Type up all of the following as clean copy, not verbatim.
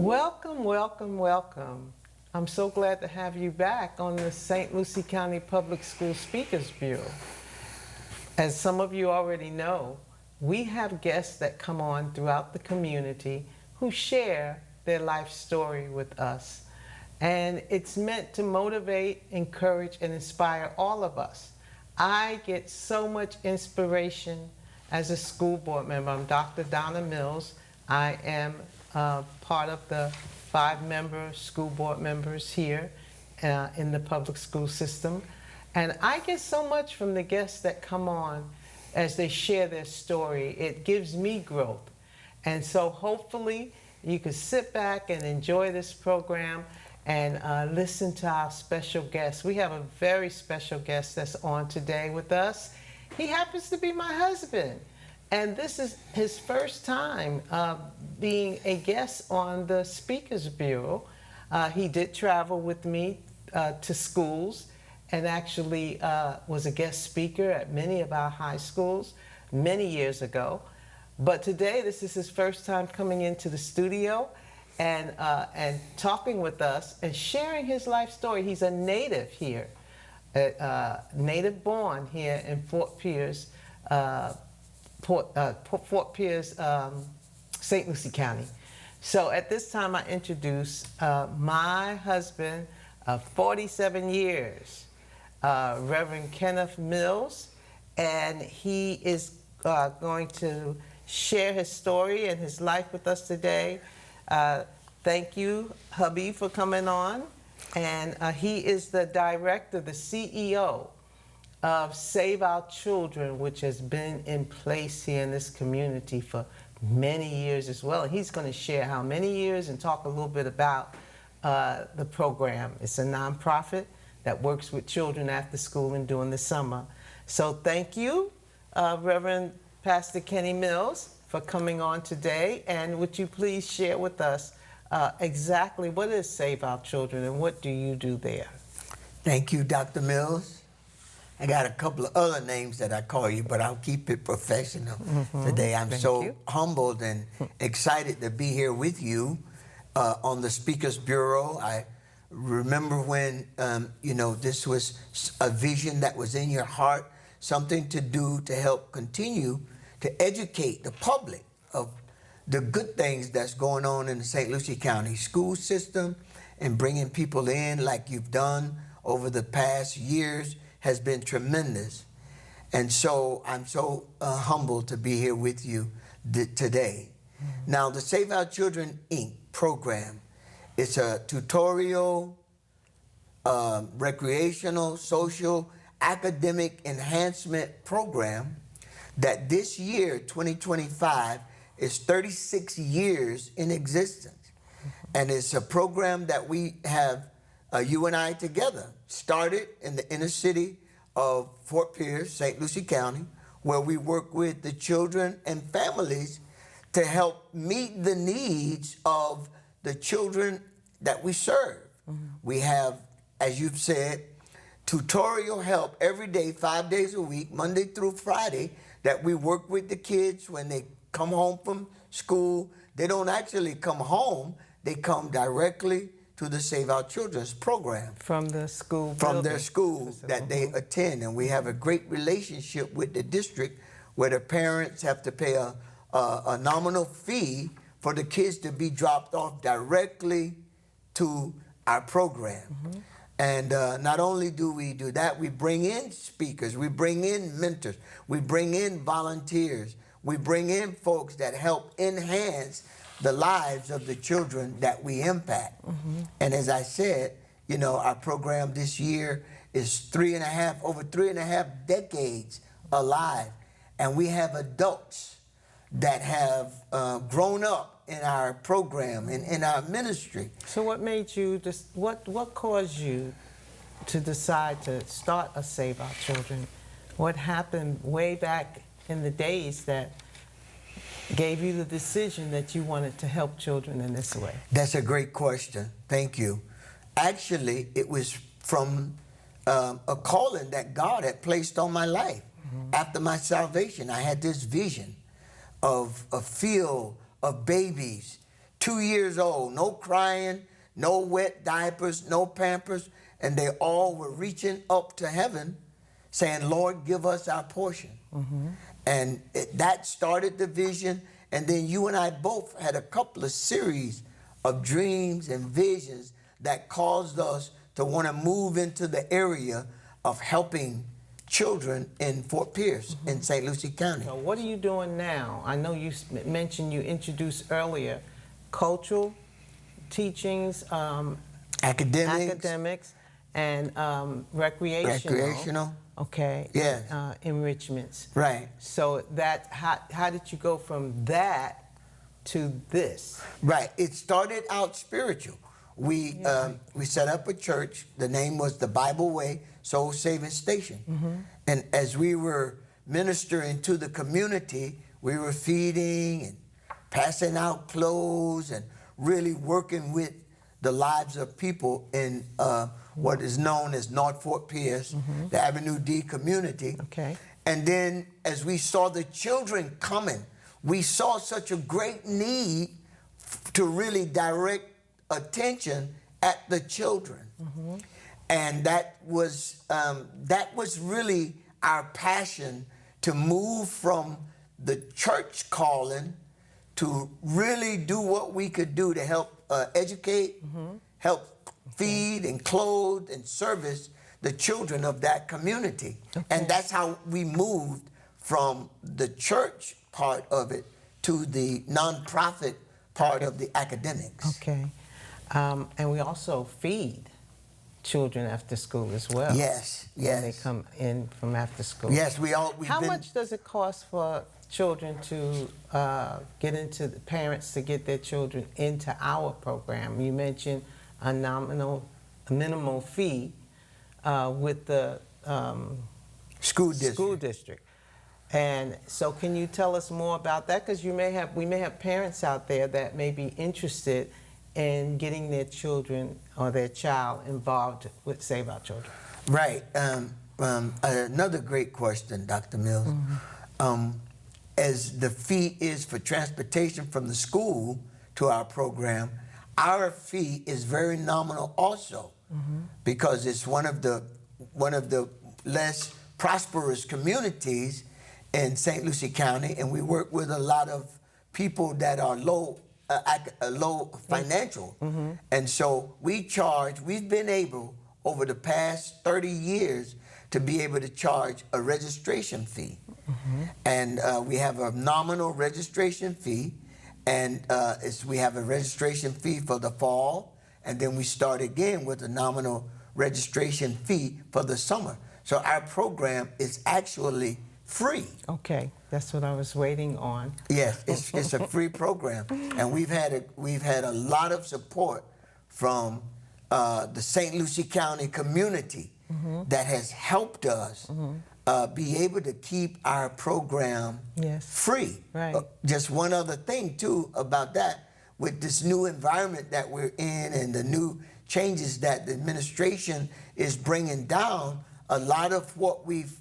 Welcome, welcome, welcome. I'm so glad to have you back on the St. Lucie County Public School Speakers Bureau. As some of you already know, we have guests that come on throughout the community who share their life story with us. And it's meant to motivate, encourage, and inspire all of us. I get so much inspiration as a school board member. I'm Dr. Donna Mills. I am part of the 5-member school board members here in the public school system. And I get so much from the guests that come on as they share their story. It gives me growth. And so hopefully you can sit back and enjoy this program and listen to our special guest. We have a very special guest that's on today with us. He happens to be my husband. And this is his first time being a guest on the Speakers Bureau. He did travel with me to schools and actually was a guest speaker at many of our high schools many years ago. But today, this is his first time coming into the studio and talking with us and sharing his life story. He's a native here, native born here in Fort Pierce, St. Lucie County. So at this time, I introduce my husband of 47 years, Reverend Kenneth Mills, and he is going to share his story and his life with us today. Thank you, hubby, for coming on. And he is the director, the CEO of Save Our Children, which has been in place here in this community for many years as well. And he's going to share how many years and talk a little bit about the program. It's a nonprofit that works with children after school and during the summer. So thank you, Reverend Pastor Kenny Mills, for coming on today. And would you please share with us exactly what is Save Our Children and what do you do there? Thank you, Dr. Mills. I got a couple of other names that I call you, but I'll keep it professional today. I'm so humbled and excited to be here with you on the Speakers Bureau. I remember when, this was a vision that was in your heart, something to do to help continue to educate the public of the good things that's going on in the St. Lucie County school system, and bringing people in like you've done over the past years has been tremendous. And so I'm so humbled to be here with you today. Now, the Save Our Children, Inc. program, it's a tutorial, recreational, social, academic enhancement program that this year, 2025, is 36 years in existence. And it's a program that we have, you and I together, started in the inner city of Fort Pierce, St. Lucie County, where we work with the children and families to help meet the needs of the children that we serve. We have, as you've said, tutorial help every day, 5 days a week, Monday through Friday, that we work with the kids when they come home from school. They don't actually come home, they come directly to the Save Our Children's program. From the school From their school that they attend. And we have a great relationship with the district where the parents have to pay a nominal fee for the kids to be dropped off directly to our program. And not only do we do that, we bring in speakers, we bring in mentors, we bring in volunteers, we bring in folks that help enhance the lives of the children that we impact. And as I said, our program this year is over 3.5 decades alive. And we have adults that have grown up in our program and in our ministry. So what made you, what caused you to decide to start a Save Our Children? What happened way back in the days that gave you the decision that you wanted to help children in this way? That's a great question. Thank you. Actually, it was from a calling that God had placed on my life. After my salvation, I had this vision of a field of babies 2 years old, no crying, no wet diapers, no Pampers, and they all were reaching up to heaven saying, Lord, give us our portion. And that started the vision. And then you and I both had a couple of series of dreams and visions that caused us to want to move into the area of helping children in Fort Pierce in St. Lucie County. So what are you doing now? I know you mentioned, you introduced earlier, cultural teachings, academics, and recreational. Okay. Yes. Enrichments. Right. So that, how did you go from that to this? Right. It started out spiritual. We set up a church. The name was the Bible Way Soul Saving Station. And as we were ministering to the community, we were feeding and passing out clothes and really working with the lives of people in what is known as North Fort Pierce, the Avenue D community. Okay. And then as we saw the children coming, we saw such a great need to really direct attention at the children. And that was really our passion, to move from the church calling to really do what we could do to help educate, help feed and clothe and service the children of that community. And that's how we moved from the church part of it to the nonprofit part of the academics. Okay. And we also feed children after school as well. Yes, When yes. they come in from after school. Yes, How much does it cost for children to get into, the parents to get their children into our program? You mentioned a minimal fee with the School district. And so can you tell us more about that? Because we may have parents out there that may be interested in getting their children or their child involved with Save Our Children. Right. Another great question, Dr. Mills. As the fee is for transportation from the school to our program, our fee is very nominal also, because it's one of the less prosperous communities in St. Lucie County, and we work with a lot of people that are low financial. And so we've been able over the past 30 years to be able to charge a registration fee. And we have a nominal registration fee, and we have a registration fee for the fall, and then we start again with a nominal registration fee for the summer. So our program is actually free. Okay, that's what I was waiting on. Yes, it's a free program, and we've had a lot of support from the St. Lucie County community that has helped us be able to keep our program free. Right. Just one other thing too about that, with this new environment that we're in and the new changes that the administration is bringing down, a lot of what we've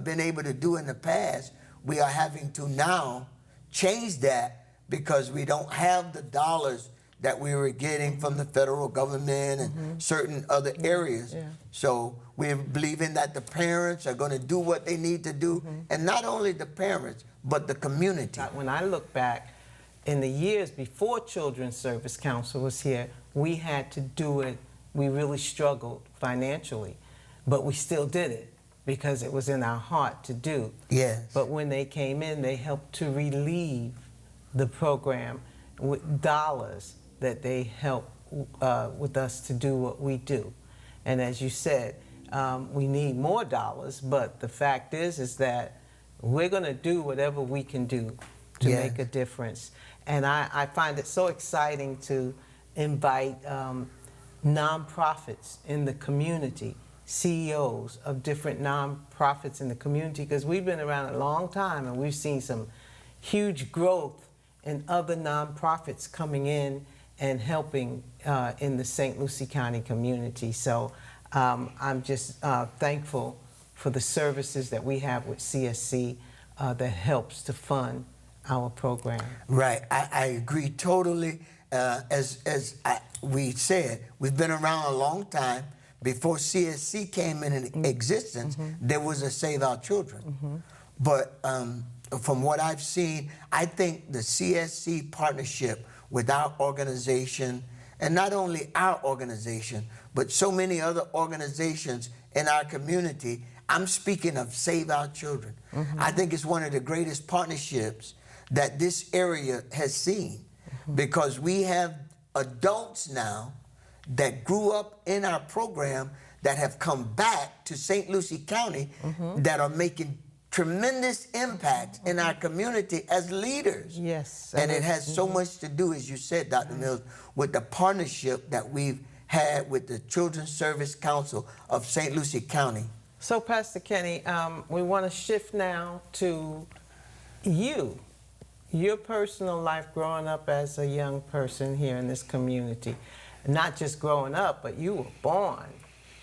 been able to do in the past, we are having to now change that, because we don't have the dollars that we were getting from the federal government and certain other areas. So we're believing that the parents are going to do what they need to do, and not only the parents, but the community. When I look back in the years before Children's Service Council was here, we had to do it. We really struggled financially, but we still did it because it was in our heart to do. Yes. But when they came in, they helped to relieve the program with dollars that they help with us to do what we do. And as you said, we need more dollars, but the fact is that we're going to do whatever we can do to make a difference. And I find it so exciting to invite nonprofits in the community, CEOs of different nonprofits in the community, because we've been around a long time and we've seen some huge growth in other nonprofits coming in and helping in the St. Lucie County community. So I'm just thankful for the services that we have with CSC that helps to fund our program. Right, I agree totally. we said, we've been around a long time. Before CSC came in existence, there was a Save Our Children. But from what I've seen, I think the CSC partnership with our organization, and not only our organization, but so many other organizations in our community, I'm speaking of Save Our Children. I think it's one of the greatest partnerships that this area has seen, because we have adults now that grew up in our program that have come back to St. Lucie County that are making tremendous impact in our community as leaders. Yes. And it has so much to do, as you said, Dr. Mills, with the partnership that we've had with the Children's Service Council of St. Lucie County. So, Pastor Kenny, we want to shift now to your personal life growing up as a young person here in this community. Not just growing up, but you were born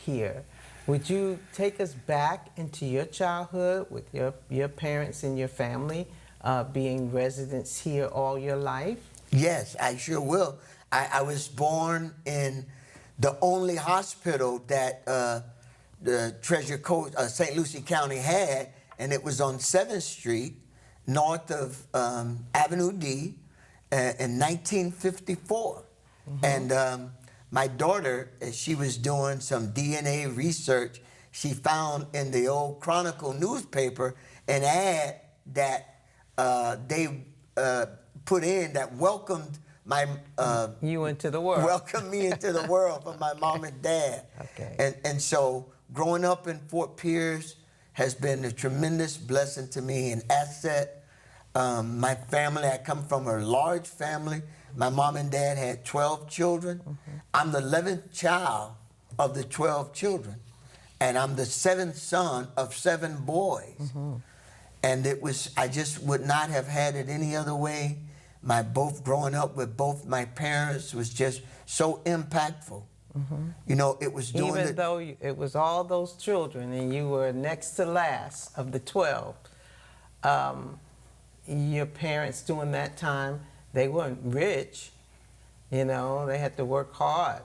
here. Would you take us back into your childhood with your parents and your family being residents here all your life? Yes, I sure will. I was born in the only hospital that the Treasure Coast, St. Lucie County had, and it was on 7th Street, north of Avenue D, in 1954. And my daughter, as she was doing some DNA research, she found in the old Chronicle newspaper an ad that they put in that welcomed my you into the world. Welcomed me into the world from my mom and dad. Okay. And so growing up in Fort Pierce has been a tremendous blessing to me, an asset. My family, I come from a large family. My mom and dad had 12 children. I'm the 11th child of the 12 children. And I'm the 7th son of 7 boys. And I just would not have had it any other way. Growing up with both my parents was just so impactful. You know, it was doing Even though it was all those children and you were next to last of the 12, your parents during that time, they weren't rich, you know, they had to work hard.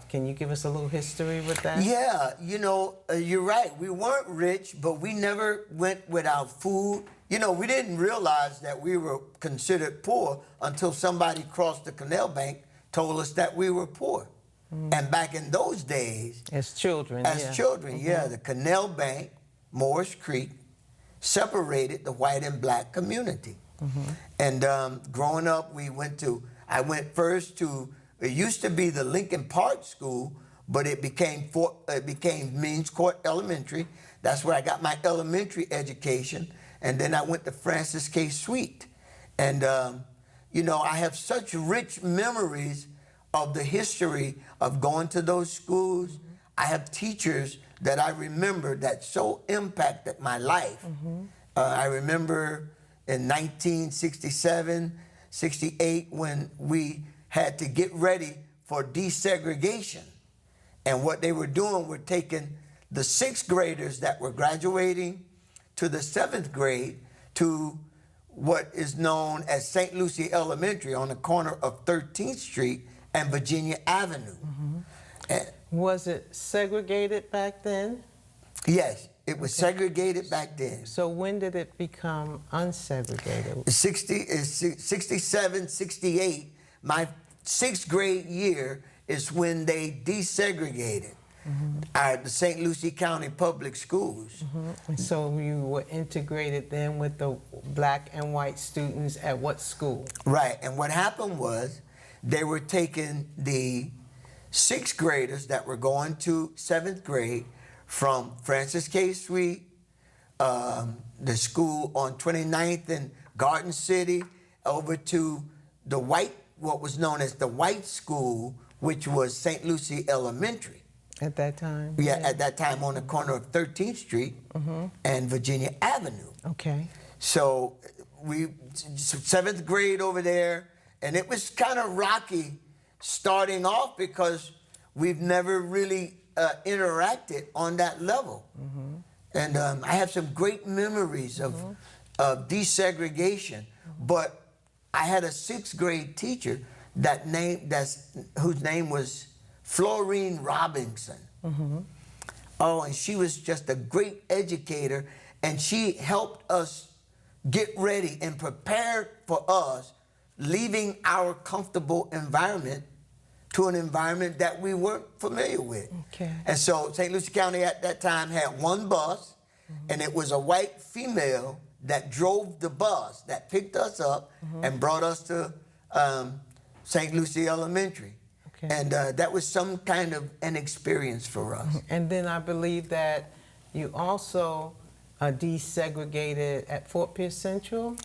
Can you give us a little history with that? Yeah, you know, you're right. We weren't rich, but we never went without food. You know, we didn't realize that we were considered poor until somebody crossed the canal bank, told us that we were poor. And back in those days, As children, the canal bank, Morris Creek, separated the white and black community. And growing up, I went first to, it used to be the Lincoln Park School, but it became Means Court Elementary. That's where I got my elementary education. And then I went to Francis K. Sweet. And, you know, I have such rich memories of the history of going to those schools. I have teachers that I remember that so impacted my life. I remember in 1967, 68, when we had to get ready for desegregation. And what they were doing were taking the 6th graders that were graduating to the 7th grade to what is known as St. Lucie Elementary on the corner of 13th Street and Virginia Avenue. And Was it segregated back then? yes, it was segregated back then. So when did it become unsegregated? 67, 68, my 6th grade year is when they desegregated the St. Lucie County Public Schools. And so you were integrated then with the black and white students at what school? Right, and what happened was they were taking the 6th graders that were going to 7th grade from Francis K. Sweet, the school on 29th and Garden City, over to what was known as the white school, which was St. Lucie Elementary. At that time? Yeah, at that time on the corner of 13th Street and Virginia Avenue. Okay. So 7th grade over there, and it was kind of rocky starting off because we've never really interacted on that level. And I have some great memories of desegregation, but I had a 6th grade teacher whose name was Florine Robinson. Oh, and she was just a great educator, and she helped us get ready and prepare for us leaving our comfortable environment to an environment that we weren't familiar with. Okay. And so St. Lucie County at that time had one bus, and it was a white female that drove the bus that picked us up and brought us to St. Lucie Elementary. Okay. And that was some kind of an experience for us. And then I believe that you also desegregated at Fort Pierce Central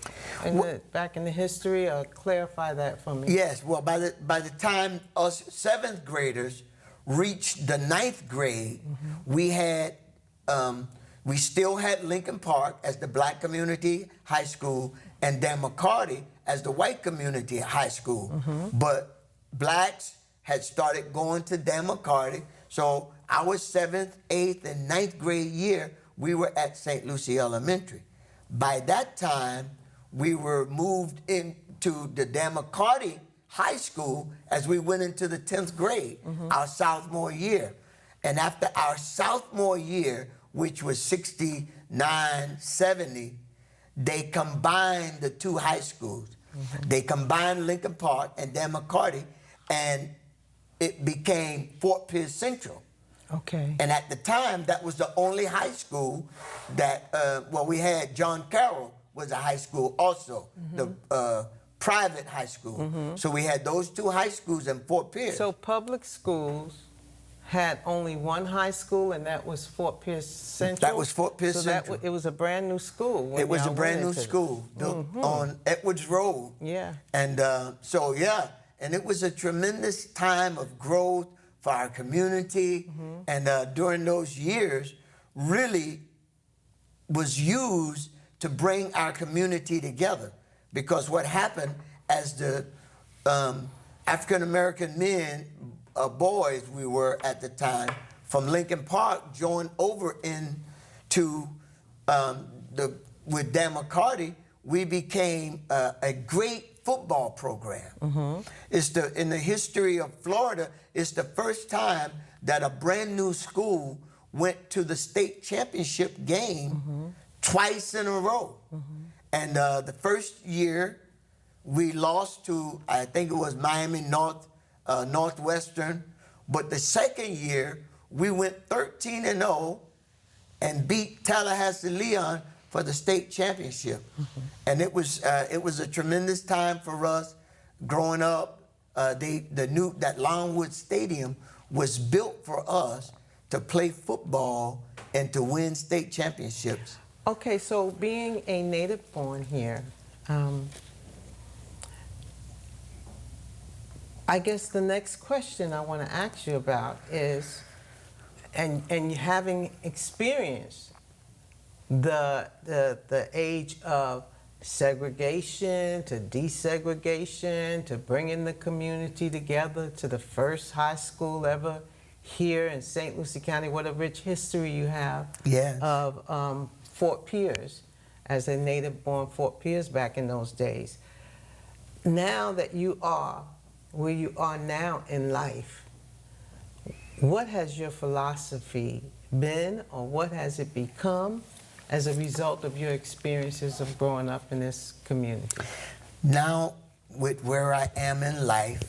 back in the history. Clarify that for me. Yes, well, by the time us 7th graders reached the 9th grade, we still had Lincoln Park as the black community high school and Dan McCarty as the white community high school. But blacks had started going to Dan McCarty, so our 7th, 8th, and 9th grade year, we were at St. Lucie Elementary. By that time, we were moved into the Dan McCarty High School as we went into the 10th grade, our sophomore year. And after our sophomore year, which was 69, 70, they combined the two high schools. They combined Lincoln Park and Dan McCarty, and it became Fort Pierce Central. Okay. And at the time, that was the only high school that, we had John Carroll was a high school also, the private high school. So we had those two high schools in Fort Pierce. So public schools had only one high school, and that was Fort Pierce Central? That was Fort Pierce Central. It was a brand new school. It was a brand new school built on Edwards Road. Yeah. And and it was a tremendous time of growth for our community. And during those years, really was used to bring our community together. Because what happened as the African-American men, boys we were at the time, from Lincoln Park joined over into with Dan McCarty, we became a great football program. In the history of Florida, it's the first time that a brand new school went to the state championship game twice in a row. And the first year we lost to, I think it was Miami Northwestern, but the second year we went 13-0 and beat Tallahassee Leon for the state championship. And it was a tremendous time for us growing up. That Longwood Stadium was built for us to play football and to win state championships. Okay, so being a native born here, I guess the next question I want to ask you about is, and having experienced the age of segregation to desegregation to bringing the community together to the first high school ever here in St. Lucie County, what a rich history you have of Fort Pierce as a native-born Fort Pierce back in those days. Now that you are where you are now in life, what has your philosophy been, or what has it become as a result of your experiences of growing up in this community? Now, with where I am in life,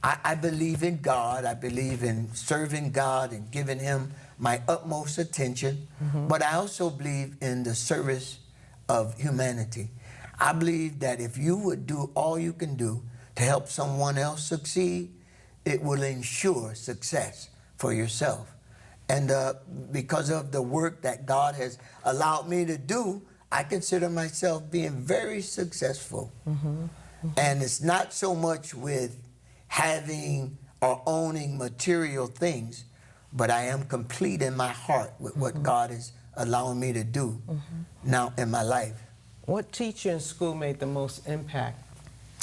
I believe in God. I believe in serving God and giving Him my utmost attention. But I also believe in the service of humanity. I believe that if you would do all you can do to help someone else succeed, it will ensure success for yourself. And because of the work that God has allowed me to do, I consider myself being very successful. And it's not so much with having or owning material things, but I am complete in my heart with what God is allowing me to do now in my life. What teacher in school made the most impact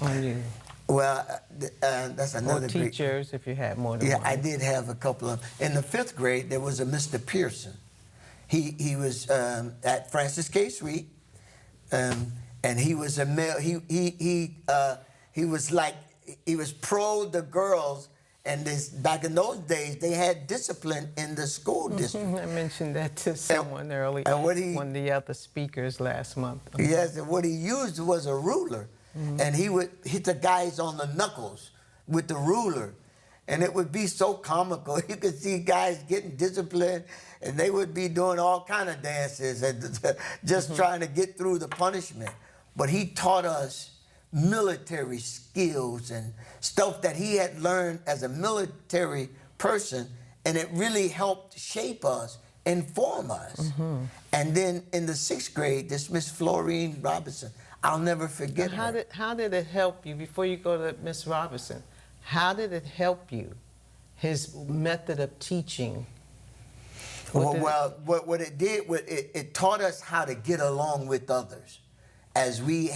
on you? Well, that's another Or teachers, if you had more than one. I did have a couple of. In the 5th grade, there was a Mr. Pearson. He was at Francis K. Sweet, and he was a male. He was like he was pro the girls, and back in those days they had discipline in the school district. I mentioned that to someone earlier, and one of the other speakers last month. Yes, and what he used was a ruler, and he would hit the guys on the knuckles with the ruler, and it would be so comical. You could see guys getting disciplined, and they would be doing all kind of dances and just trying to get through the punishment. But he taught us military skills and stuff that he had learned as a military person, and it really helped shape us and form us. And then in the 6th grade, this Miss Florine Robinson, I'll never forget her. How did it help you, before you go to Miss Robinson, how did it help you, his method of teaching? What it did, it taught us how to get along with others. As we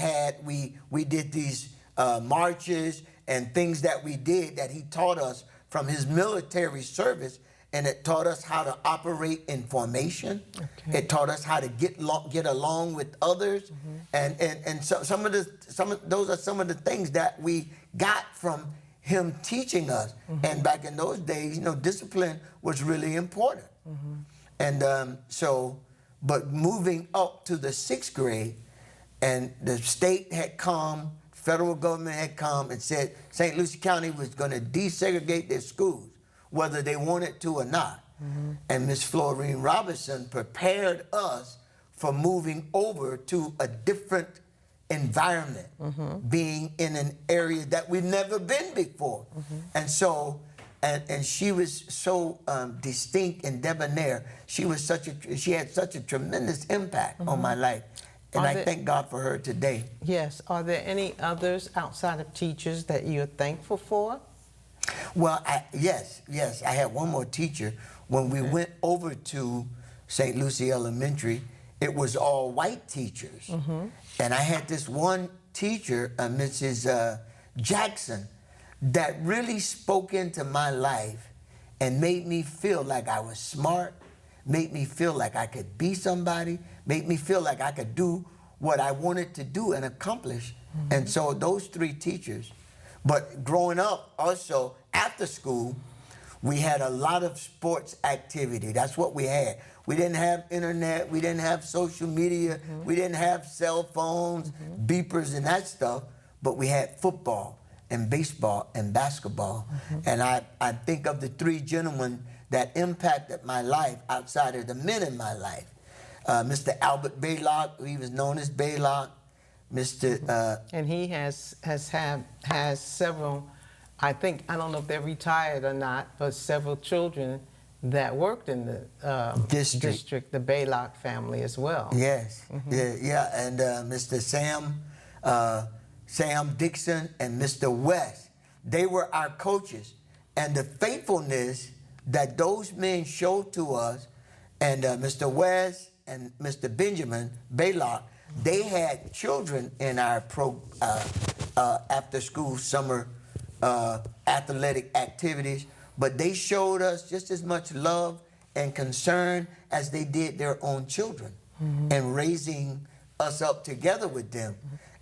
did these marches and things that we did that he taught us from his military service, and it taught us how to operate in formation. Okay. It taught us how to get along with others, and those are some of the things that we got from him teaching us. And back in those days, discipline was really important. And but moving up to the 6th grade, and the state had come, federal government had come and said St. Lucie County was going to desegregate their schools, whether they wanted to or not. And Miss Florine Robinson prepared us for moving over to a different environment, being in an area that we've never been before. And so, and she was so distinct and debonair. She had such a tremendous impact on my life. And I thank God for her today. Yes. Are there any others outside of teachers that you're thankful for? Well, yes. I had one more teacher. When we went over to St. Lucie Elementary, it was all white teachers. And I had this one teacher, Mrs. Jackson, that really spoke into my life and made me feel like I was smart, made me feel like I could be somebody, made me feel like I could do what I wanted to do and accomplish. And so those 3 teachers. But growing up, also, after school, we had a lot of sports activity. That's what we had. We didn't have internet. We didn't have social media. We didn't have cell phones, beepers, and that stuff. But we had football and baseball and basketball. And I think of the 3 gentlemen that impacted my life outside of the men in my life. Mr. Albert Baylock, he was known as Baylock. Mr. And he has several, I don't know if they're retired or not, but several children that worked in the district, the Baylock family as well. Yes, yeah, and Mr. Sam Dixon and Mr. West, they were our coaches. And the faithfulness that those men showed to us, and Mr. West and Mr. Benjamin Baylock, they had children in our after-school summer athletic activities, but they showed us just as much love and concern as they did their own children, and raising us up together with them.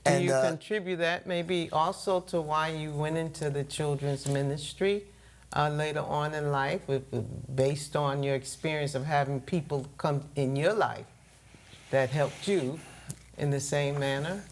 Do you contribute that maybe also to why you went into the children's ministry later on in life, based on your experience of having people come in your life that helped you in the same manner?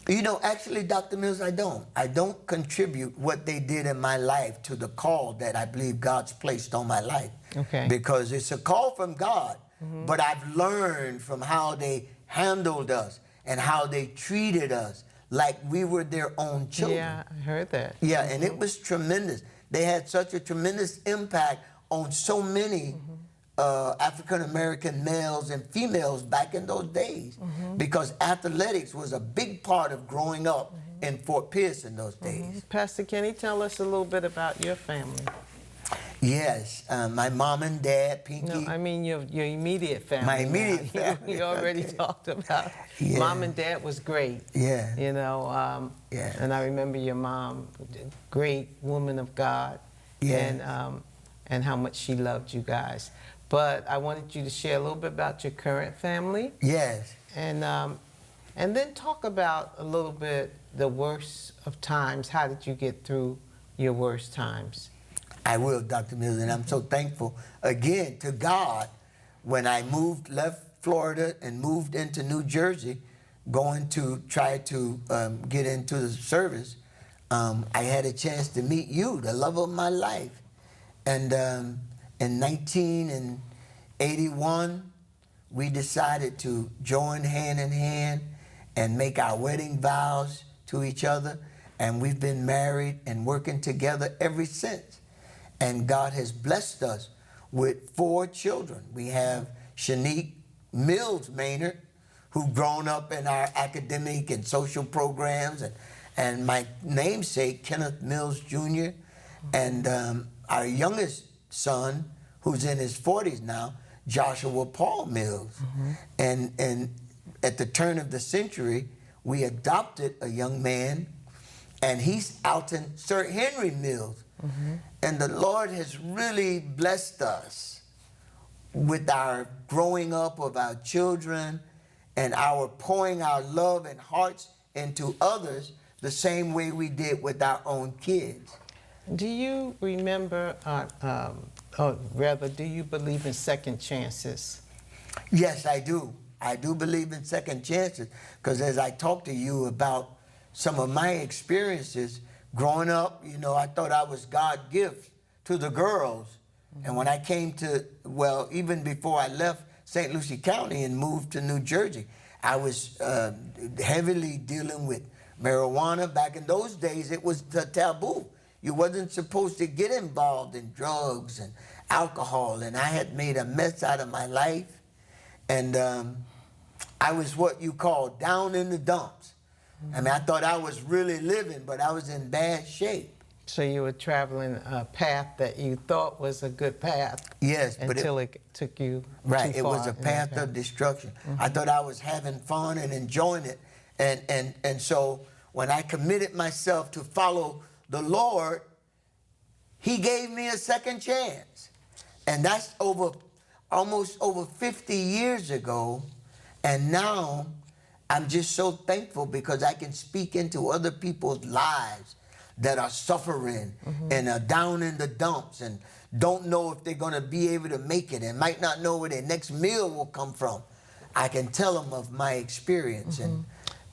Actually, Dr. Mills, I don't contribute what they did in my life to the call that I believe God's placed on my life. Okay. Because it's a call from God, but I've learned from how they handled us and how they treated us like we were their own children. Yeah, I heard that. Yeah, and it was tremendous. They had such a tremendous impact on so many African-American males and females back in those days, because athletics was a big part of growing up in Fort Pierce in those days. Pastor Kenny, tell us a little bit about your family. Yes, my mom and dad, Pinky. No, I mean your immediate family. My immediate family. You already talked about. Yeah. Mom and dad was great. Yeah. Yeah. And I remember your mom, great woman of God. Yeah. And how much she loved you guys. But I wanted you to share a little bit about your current family. Yes. And then talk about a little bit the worst of times. How did you get through your worst times. I will, Dr. Mills, and I'm so thankful again to God when I left Florida and moved into New Jersey, going to try to get into the service. I had a chance to meet you, the love of my life. And in 1981, we decided to join hand in hand and make our wedding vows to each other. And we've been married and working together ever since. And God has blessed us with 4 children. We have Shanique Mills Maynard, who's grown up in our academic and social programs, and my namesake, Kenneth Mills Jr., and our youngest son, who's in his 40s now, Joshua Paul Mills. And at the turn of the century, we adopted a young man, and he's out in Sir Henry Mills. And the Lord has really blessed us with our growing up of our children and our pouring our love and hearts into others the same way we did with our own kids. Do you remember, or rather, do you believe in second chances? Yes, I do. I do believe in second chances, because as I talk to you about some of my experiences growing up, you know, I thought I was God's gift to the girls. And when I came to, well, even before I left St. Lucie County and moved to New Jersey, I was heavily dealing with marijuana. Back in those days, it was the taboo. You wasn't supposed to get involved in drugs and alcohol, and I had made a mess out of my life. And I was what you call down in the dumps. I mean, I thought I was really living, but I was in bad shape. So you were traveling a path that you thought was a good path. Yes, but until it took you right. too It was far a path of destruction. I thought I was having fun and enjoying it, and so when I committed myself to follow the Lord, He gave me a second chance, and that's almost over 50 years ago, and now I'm just so thankful because I can speak into other people's lives that are suffering and are down in the dumps and don't know if they're going to be able to make it and might not know where their next meal will come from. I can tell them of my experience. And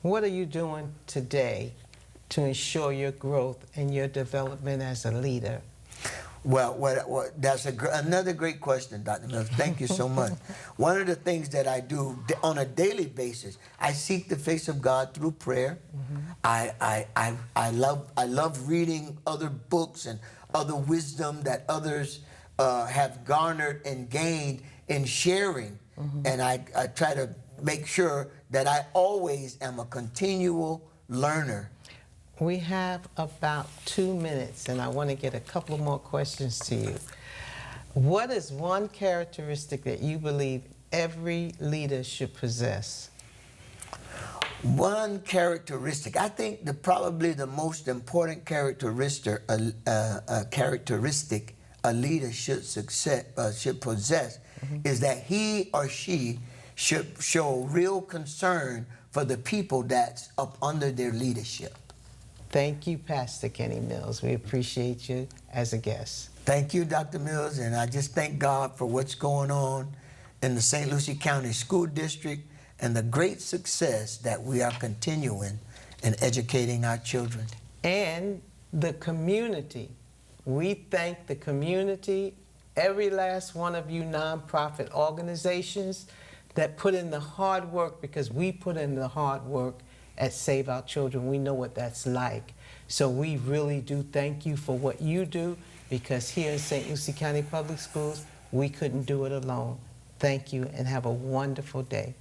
what are you doing today to ensure your growth and your development as a leader? Well, that's another great question, Dr. Mills. Thank you so much. One of the things that I do on a daily basis, I seek the face of God through prayer. I love reading other books and other wisdom that others have garnered and gained in sharing. And I try to make sure that I always am a continual learner. We have about 2 minutes, and I want to get a couple more questions to you. What is one characteristic that you believe every leader should possess? One characteristic, I think probably the most important characteristic a leader should possess is that he or she should show real concern for the people that's up under their leadership. Thank you, Pastor Kenny Mills. We appreciate you as a guest. Thank you, Dr. Mills, and I just thank God for what's going on in the St. Lucie County School District and the great success that we are continuing in educating our children. And the community. We thank the community, every last one of you nonprofit organizations that put in the hard work, because we put in the hard work at Save Our Children. We know what that's like. So we really do thank you for what you do, because here in St. Lucie County Public Schools, we couldn't do it alone. Thank you and have a wonderful day.